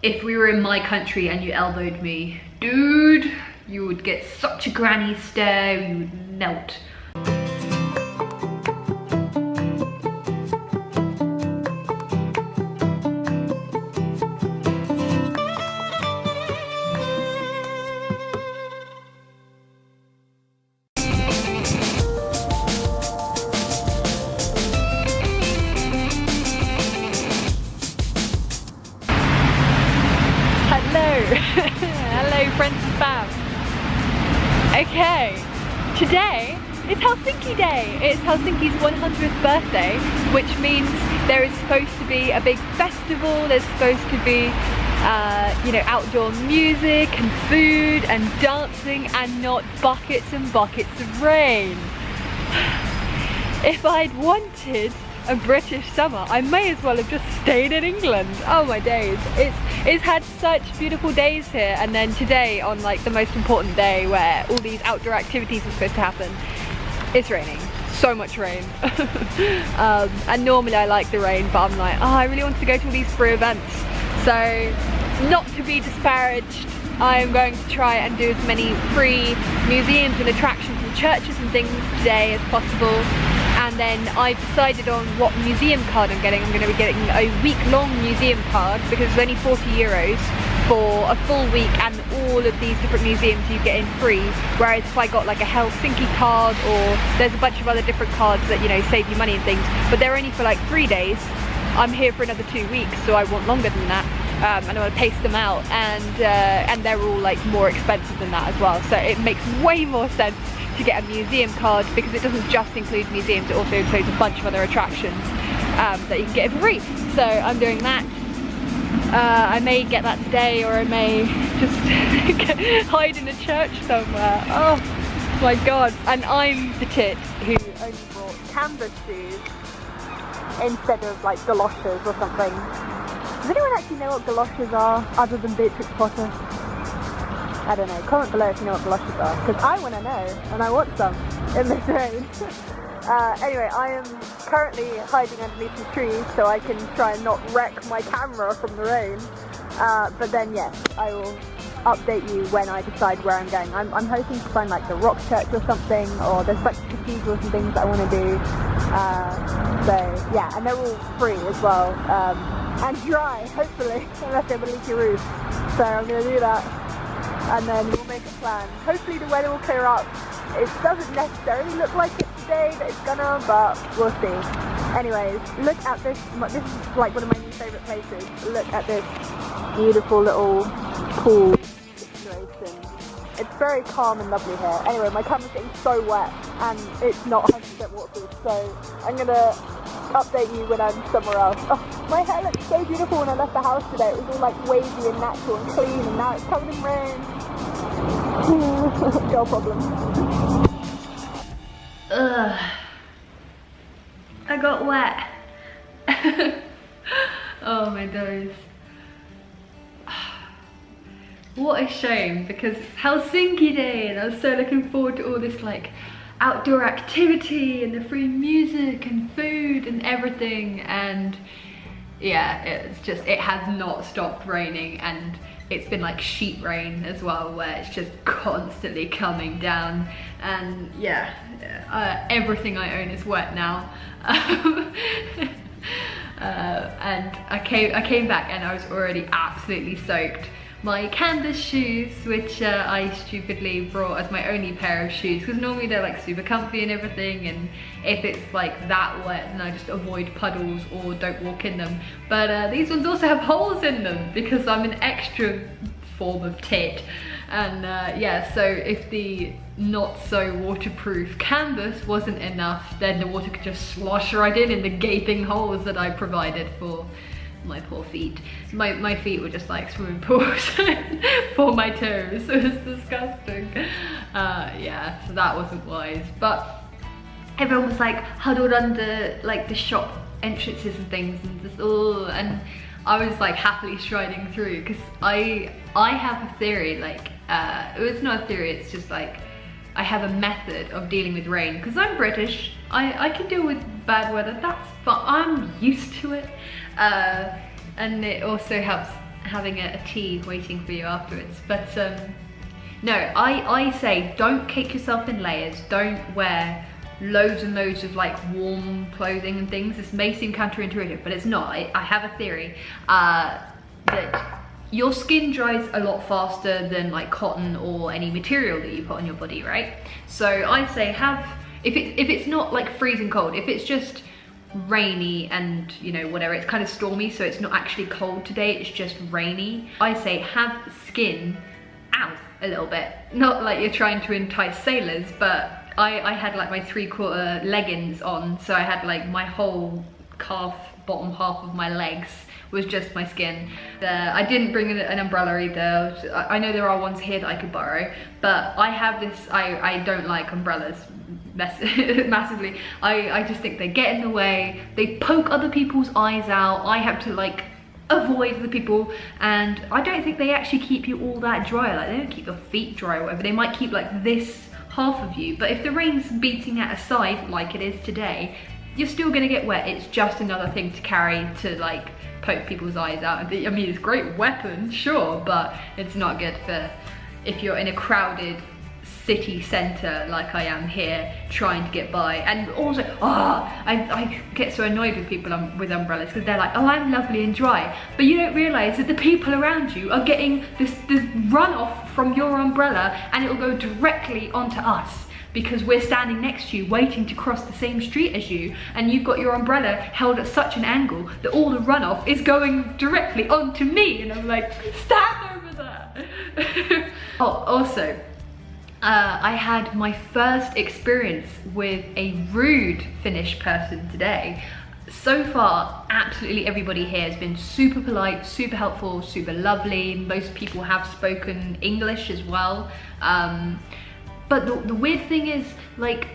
if we were in my country and you elbowed me, dude, you would get such a granny stare, you would melt. Hello friends and fam. Okay, today is Helsinki Day. It's Helsinki's 100th birthday, which means there is supposed to be a big festival. There's supposed to be you know, outdoor music and food and dancing and not buckets and buckets of rain. If I'd wanted a British summer, I may as well have just stayed in England. Oh my days, it's had such beautiful days here, and then today, on like the most important day where all these outdoor activities are supposed to happen, it's raining. So much rain. And normally I like the rain, but I'm like, oh, I really want to go to all these free events. So, not to be disparaged, I am going to try and do as many free museums and attractions and churches and things today as possible. And then I've decided on what museum card I'm getting. I'm going to be getting a week-long museum card because it's only €40 for a full week, and all of these different museums you get in free. Whereas if I got like a Helsinki card, or there's a bunch of other different cards that, you know, save you money and things, but they're only for like 3 days. I'm here for another 2 weeks, so I want longer than that. And I want to pace them out, and they're all like more expensive than that as well. So it makes way more sense to get a museum card, because it doesn't just include museums, it also includes a bunch of other attractions that you can get for free. So I'm doing that. I may get that today, or I may just hide in a church somewhere. Oh my god. And I'm the tit who only brought canvas shoes instead of like galoshes or something. Does anyone actually know what galoshes are other than Beatrix Potter? I don't know, comment below if you know what galoshes are, because I want to know, and I want some in this rain. Anyway, I am currently hiding underneath the trees so I can try and not wreck my camera from the rain. But then yes, I will update you when I decide where I'm going. I'm hoping to find like the rock church or something, or there's a bunch of cathedrals and things that I want to do. So yeah, and they're all free as well, and dry, hopefully, unless they have a leaky roof. So I'm going to do that, and then we'll make a plan. Hopefully the weather will clear up. It doesn't necessarily look like it today that it's gonna, but we'll see. Anyways, look at this. This is like one of my new favourite places. Look at this beautiful little pool situation. It's very calm and lovely here. Anyway, my camera's getting so wet and it's not 100% waterproof, so I'm gonna update you when I'm somewhere else. Oh, my hair looked so beautiful when I left the house today. It was all like wavy and natural and clean, and now it's covered in rain. Girl problem. Ugh. I got wet. Oh my days. What a shame, because it's Helsinki Day and I was so looking forward to all this like outdoor activity and the free music and food and everything, and yeah, it's just, it has not stopped raining, and it's been like sheet rain as well, where it's just constantly coming down, and yeah, everything I own is wet now. And I came back and I was already absolutely soaked. My canvas shoes, which I stupidly brought as my only pair of shoes, because normally they're like super comfy and everything, and if it's like that wet then I just avoid puddles or don't walk in them. But these ones also have holes in them because I'm an extra form of tit. And yeah, so if the not so waterproof canvas wasn't enough, then the water could just slosh right in the gaping holes that I provided for my poor feet. My feet were just like swimming pools for my toes. It was disgusting. Yeah, so that wasn't wise. But everyone was like huddled under like the shop entrances and things, and just and I was like happily striding through, because I have a theory, like it's not a theory, it's just like I have a method of dealing with rain, because I'm British. I can deal with bad weather, that's fine, I'm used to it. And it also helps having a tea waiting for you afterwards. But no, I say don't cake yourself in layers. Don't wear loads and loads of like warm clothing and things. This may seem counterintuitive, but it's not. I have a theory that your skin dries a lot faster than like cotton or any material that you put on your body, right? So I say if it's not like freezing cold, if it's just rainy and you know whatever, it's kind of stormy, so it's not actually cold today, it's just rainy, I say have skin out a little bit. Not like you're trying to entice sailors, but I had like my 3/4 leggings on, so I had like my whole calf, bottom half of my legs was just my skin. I didn't bring an umbrella either. I know there are ones here that I could borrow, but I have this, I don't like umbrellas massively. I just think they get in the way, they poke other people's eyes out, I have to like avoid the people, and I don't think they actually keep you all that dry. Like they don't keep your feet dry or whatever, they might keep like this half of you, but if the rain's beating at a side like it is today, you're still gonna get wet. It's just another thing to carry to like poke people's eyes out. I mean, it's a great weapon, sure, but it's not good for if you're in a crowded city centre like I am here trying to get by. And also, I get so annoyed with people with umbrellas because they're like, oh, I'm lovely and dry, but you don't realise that the people around you are getting this runoff from your umbrella, and it'll go directly onto us because we're standing next to you waiting to cross the same street as you, and you've got your umbrella held at such an angle that all the runoff is going directly onto me, and I'm like, stand over there. Oh, also, I had my first experience with a rude Finnish person today. So far, absolutely everybody here has been super polite, super helpful, super lovely. Most people have spoken English as well. But the weird thing is, like,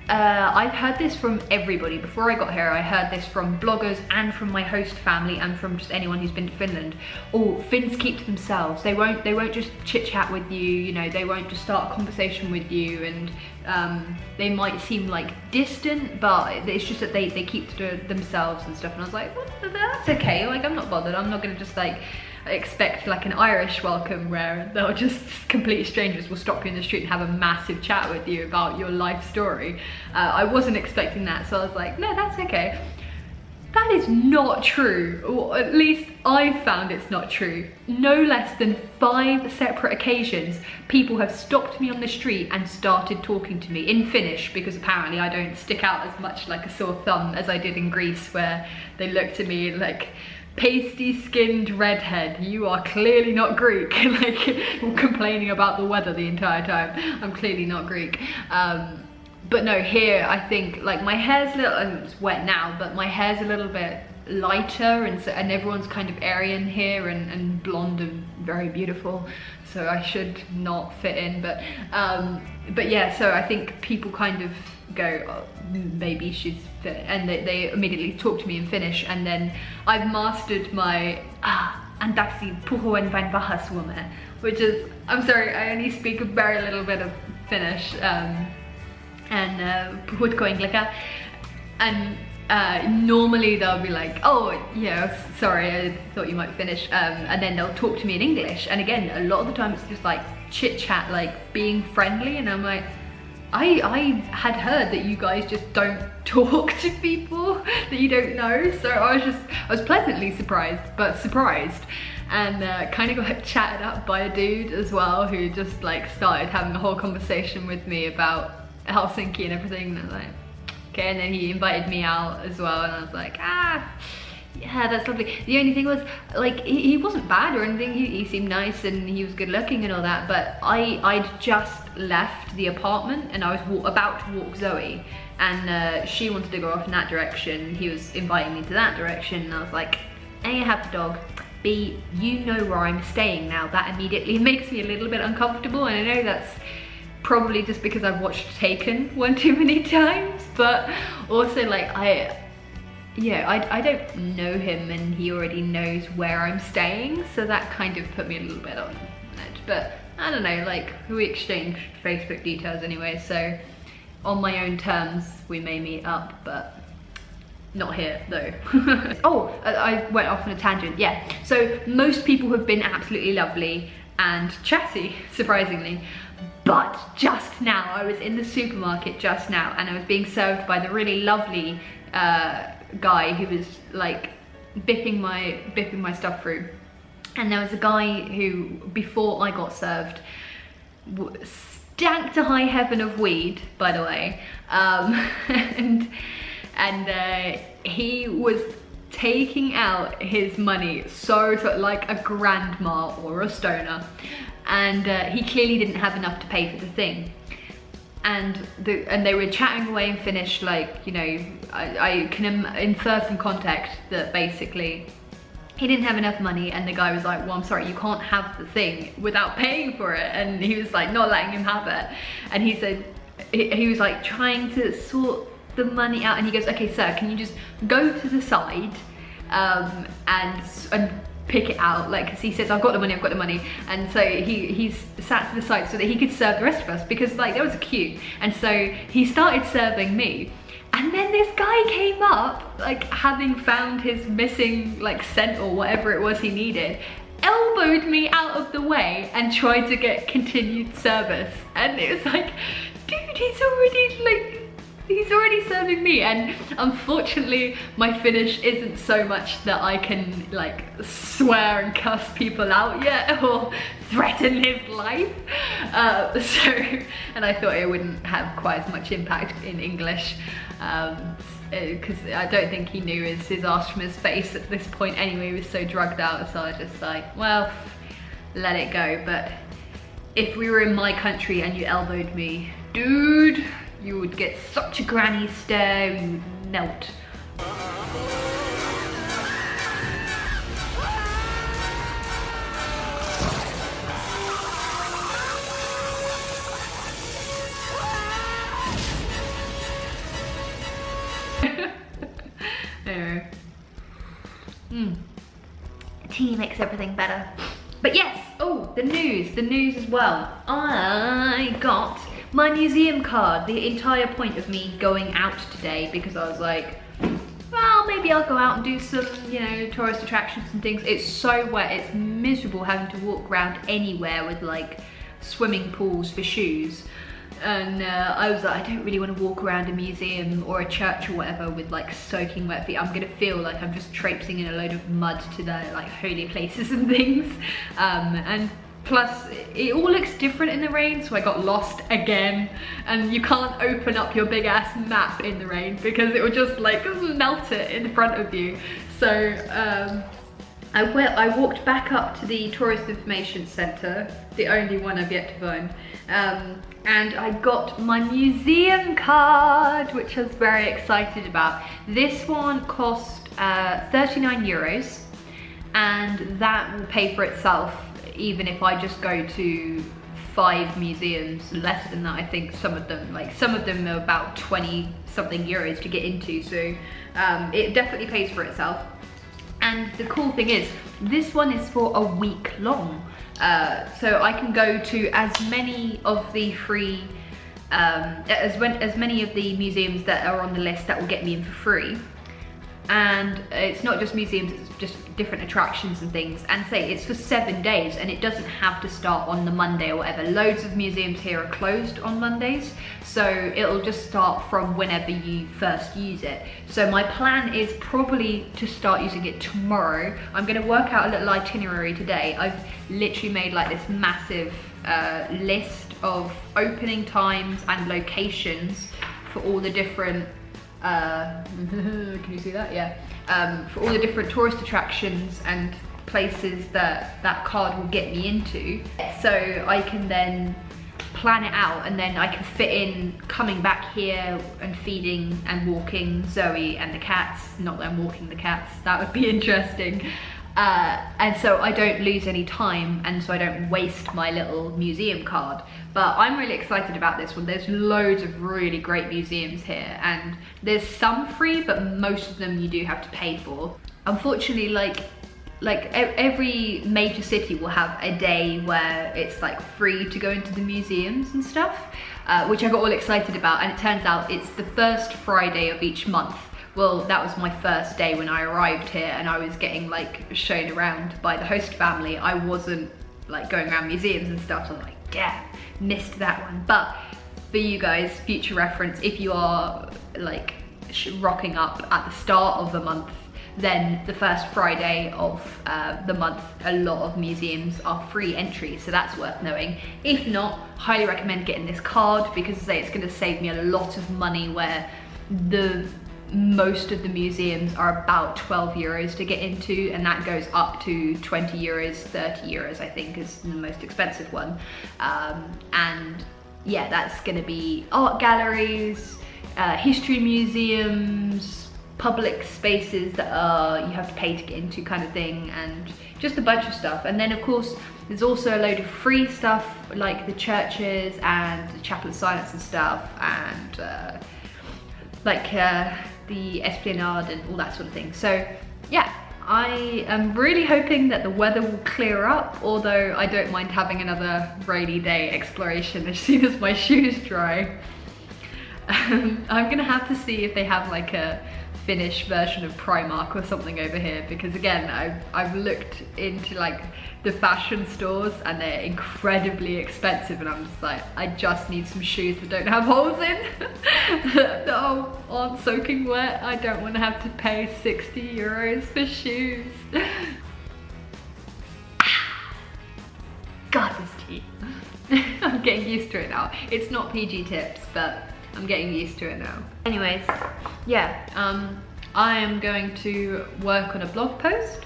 I've heard this from everybody. Before I got here, I heard this from bloggers and from my host family and from just anyone who's been to Finland. Oh, Finns keep to themselves. They won't just chit chat with you. You know, they won't just start a conversation with you, and they might seem like distant, but it's just that they keep to themselves and stuff. And I was like, well, that's okay. Like, I'm not bothered. I'm not gonna just like expect like an Irish welcome where they'll just complete strangers will stop you in the street and have a massive chat with you about your life story. I wasn't expecting that, so I was like, no, that's okay. That is not true, or at least I found it's not true. No less than 5 separate occasions, people have stopped me on the street and started talking to me in Finnish, because apparently I don't stick out as much like a sore thumb as I did in Greece, where they looked at me like, pasty-skinned redhead, you are clearly not Greek. Like, complaining about the weather the entire time. I'm clearly not Greek. But no, here I think like my hair's a little, it's wet now, but my hair's a little bit lighter, and everyone's kind of Aryan here and blonde and very beautiful, so I should not fit in. But yeah, so I think people kind of go, oh, maybe she's fit, and they immediately talk to me in Finnish, and then I've mastered my anteeksi puhuen vain vähän suomea, which is, I'm sorry, I only speak a very little bit of Finnish, and puhutko englantia, and normally they'll be like, oh yeah, sorry, I thought you might finish, and then they'll talk to me in English, and again, a lot of the time it's just like chit chat, like being friendly, and I'm like, I had heard that you guys just don't talk to people that you don't know, so I was pleasantly surprised, and kind of got chatted up by a dude as well, who just like started having a whole conversation with me about Helsinki and everything, and I was like, okay, and then he invited me out as well, and I was like, yeah, that's lovely. The only thing was, like, he wasn't bad or anything, he seemed nice and he was good looking and all that, but I'd just left the apartment and I was about to walk Zoe, and she wanted to go off in that direction. He was inviting me to that direction, and I was like, A, I have the dog, B, you know where I'm staying now. That immediately makes me a little bit uncomfortable, and I know that's probably just because I've watched Taken one too many times, but also like I don't know him and he already knows where I'm staying, so that kind of put me a little bit on edge. But I don't know, like, we exchanged Facebook details anyway, so on my own terms we may meet up, but Not here though. Oh, I went off on a tangent, yeah. So most people have been absolutely lovely and chatty, surprisingly. But just now, I was in the supermarket just now and I was being served by the really lovely guy who was like bipping my stuff through. And there was a guy who, before I got served, stank to high heaven of weed, by the way. And he was taking out his money so like a grandma or a stoner, and he clearly didn't have enough to pay for the thing. And they were chatting away and finished, like, you know, I can infer from context that basically he didn't have enough money, and the guy was like, well, I'm sorry, you can't have the thing without paying for it. And he was like not letting him have it. And he said, he was like trying to sort the money out, and he goes, okay sir, can you just go to the side and pick it out, like, because he says, I've got the money. And so he's sat to the side so that he could serve the rest of us, because like there was a queue. And so he started serving me, and then this guy came up, like having found his missing like cent or whatever it was he needed, elbowed me out of the way and tried to get continued service. And it was like, dude, he's already serving me. And unfortunately my Finnish isn't so much that I can like swear and cuss people out yet or threaten his life, and I thought it wouldn't have quite as much impact in English, because I don't think he knew his arse from his face at this point anyway. He was so drugged out, so I was just like, well, let it go. But if we were in my country and you elbowed me, dude, you would get such a granny stare, you would melt. Anyway. Tea makes everything better. But yes, oh, the news as well. I got my museum card. The entire point of me going out today, because I was like, well, maybe I'll go out and do some, you know, tourist attractions and things. It's so wet, it's miserable having to walk around anywhere with like swimming pools for shoes. And I was like, I don't really want to walk around a museum or a church or whatever with like soaking wet feet. I'm gonna feel like I'm just traipsing in a load of mud to the like holy places and things. And plus it all looks different in the rain, so I got lost again. And you can't open up your big ass map in the rain because it will just like melt it in front of you. So I walked back up to the Tourist Information Centre, the only one I've yet to find, and I got my museum card, which I was very excited about. This one cost 39 euros, and that will pay for itself even if I just go to 5 museums. Less than that, I think. Some of them are about 20 something euros to get into, so it definitely pays for itself. And the cool thing is, this one is for a week long. So I can go to as many of the free, as many of the museums that are on the list that will get me in for free. And it's not just museums, it's just different attractions and things. And say it's for 7 days, and it doesn't have to start on the Monday or whatever. Loads of museums here are closed on Mondays, so it'll just start from whenever you first use it. So my plan is probably to start using it tomorrow. I'm gonna work out a little itinerary today. I've literally made like this massive list of opening times and locations for all the different can you see that? Yeah. For all the different tourist attractions and places that card will get me into, so I can then plan it out, and then I can fit in coming back here and feeding and walking Zoe and the cats. Not that I'm walking the cats, that would be interesting. And so I don't lose any time, and so I don't waste my little museum card. But I'm really excited about this one. There's loads of really great museums here, and there's some free, but most of them you do have to pay for. Unfortunately, like every major city will have a day where it's like free to go into the museums and stuff, which I got all excited about. And it turns out it's the first Friday of each month, well, that was my first day when I arrived here, and I was getting like shown around by the host family. I wasn't like going around museums and stuff, so I'm like, damn, missed that one. But for you guys, future reference, if you are like rocking up at the start of the month, then the first Friday of the month, a lot of museums are free entry, so that's worth knowing. If not, highly recommend getting this card, because I say it's going to save me a lot of money, where most of the museums are about 12 euros to get into, and that goes up to 20 euros, 30 euros I think is the most expensive one. And yeah, that's going to be art galleries, history museums, public spaces that you have to pay to get into kind of thing, and just a bunch of stuff. And then of course there's also a load of free stuff like the churches and the Chapel of Silence and stuff, and like the Esplanade and all that sort of thing. So yeah, I am really hoping that the weather will clear up, although I don't mind having another rainy day exploration as soon as my shoes dry. I'm gonna have to see if they have like a Finnish version of Primark or something over here, because again, I've looked into like the fashion stores and they're incredibly expensive, and I'm just like, I just need some shoes that don't have holes in that aren't soaking wet. I don't want to have to pay 60 euros for shoes. God, this tea. I'm getting used to it now. It's not PG tips, but I'm getting used to it now. Anyways, yeah, I am going to work on a blog post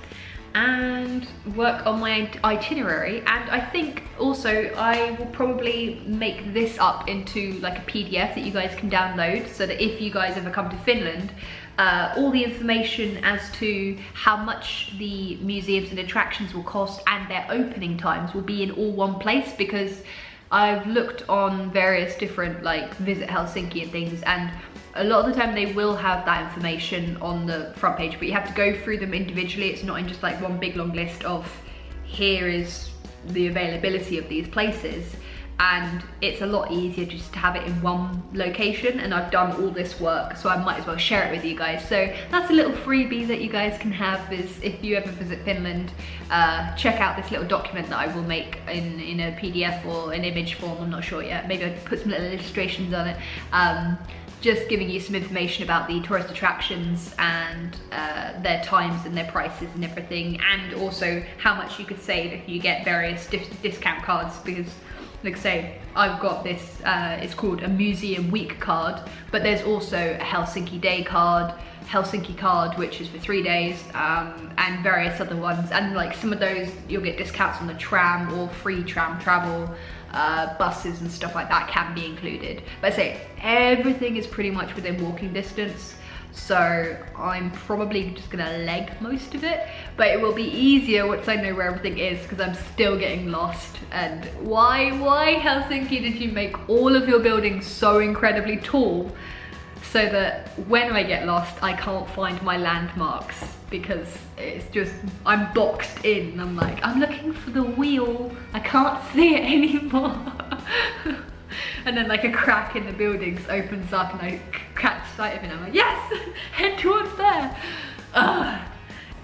and work on my itinerary, and I think also I will probably make this up into like a PDF that you guys can download, so that if you guys ever come to Finland, all the information as to how much the museums and attractions will cost and their opening times will be in all one place, because I've looked on various different like Visit Helsinki and things, and a lot of the time they will have that information on the front page, but you have to go through them individually. It's not in just like one big long list of here is the availability of these places, and it's a lot easier just to have it in one location, and I've done all this work, so I might as well share it with you guys. So that's a little freebie that you guys can have, is if you ever visit Finland, check out this little document that I will make in a PDF or an image form, I'm not sure yet. Maybe I'll put some little illustrations on it. Just giving you some information about the tourist attractions and their times and their prices and everything, and also how much you could save if you get various discount cards, because like I say, I've got this, it's called a Museum Week card, but there's also a Helsinki Day card, Helsinki card, which is for 3 days, and various other ones. And like some of those, you'll get discounts on the tram or free tram travel, buses and stuff like that can be included. But I say, everything is pretty much within walking distance. So I'm probably just gonna leg most of it, but it will be easier once I know where everything is, because I'm still getting lost. And why Helsinki did you make all of your buildings so incredibly tall, so that when I get lost I can't find my landmarks, because it's just, I'm boxed in. I'm like, I'm looking for the wheel, I can't see it anymore. And then like a crack in the buildings opens up and I catch sight of it and I'm like, yes, head towards there.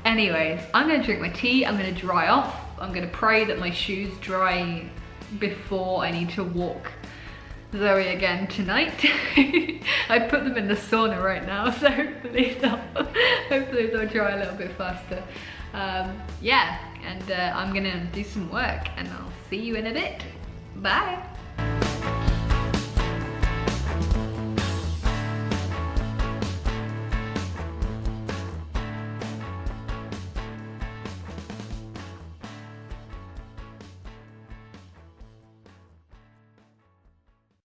Anyways, I'm gonna drink my tea, I'm gonna dry off, I'm gonna pray that my shoes dry before I need to walk Zoe again tonight. I put them in the sauna right now, so hopefully they'll dry a little bit faster. Yeah, and I'm gonna do some work, and I'll see you in a bit. Bye.